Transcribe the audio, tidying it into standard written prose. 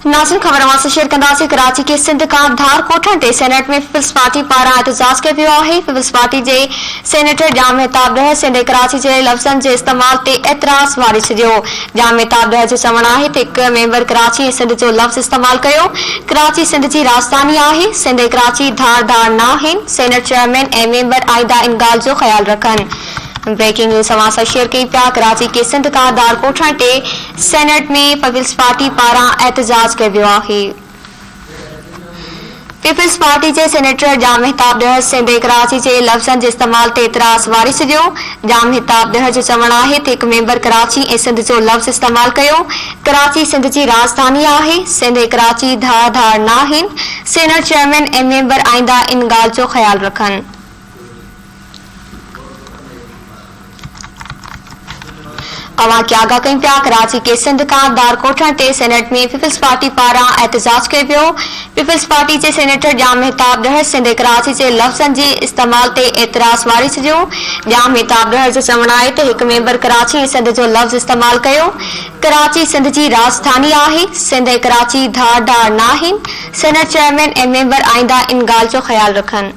नाज़रीन ख़बर से शेयर कंदासीं। कराची के सिंध खां धार कोठन ते सेनेट में पीपल्स पार्टी पारां एहतजाज कयो वियो आहे। पीपल्स पार्टी जे सेनेटर जाम मेहताब ॾह सिंध कराची जे लफ़्ज़नि जे इस्तेमाल ते एतिराज़ वारे छॾियो। जाम मेहताब ॾह जो चवणु आहे त हिकु मेंबर कराची ऐं सिंध जो लफ़्ज़ इस्तेमाल कयो। कराची सिंध जी राजधानी आहे। सिंध ऐं कराची धार न आहिनि। सेनेट चेयरमैन ऐं मेंबर आइदा इन ॻाल्हि जो ख़्यालु रखनि। ब्रेकिंग न्यूज़ अवां सां शेयर कई पिया। कराची के सिंध खां धार कोठण ते सेनेट में पीपल्स पार्टी पारां एहतजाज कयो वियो आहे। पीपल्स पार्टी जे सेनेटर जाम मेहताब ॾह सिंध ऐं कराची जे लफ़्ज़नि जे इस्तेमाल ते एतिराज़ वारे छॾियो। जाम मेहताब ॾह जो चवणु आहे त हिकु मेंबर कराची ऐं सिंध जो लफ़्ज़ इस्तेमाल कयो। कराची सिंध जी राजधानी आहे। सिंध ऐं कराची धार न आहिनि। सेनेट चेयरमैन ऐं मेंबर आइंदा इन ॻाल्हि जो ख़्यालु रखनि। अवां खे आगाह कयूं पिया। कराची के सिंध खां धार कोठण ते सेनेट में पीपल्स पार्टी पारां एहतजाज कयो वियो। पीपल्स पार्टी जे सेनेटर जाम मेहताब ॾह सिंध ऐं कराची जे लफ़्ज़नि जे इस्तेमाल ते एतिराज़ वारे छॾियो। जाम मेहताब ॾह जो चवणु आहे त हिकु मेंबर कराची ऐं सिंध जो लफ़्ज़ इस्तेमाल कयो। कराची सिंध जी राजधानी आहे। सिंध ऐं कराची धार न आहिनि। सेनेट चेयरमैन ऐं मेंबर आइंदा इन ॻाल्हि जो ख़्यालु रखनि।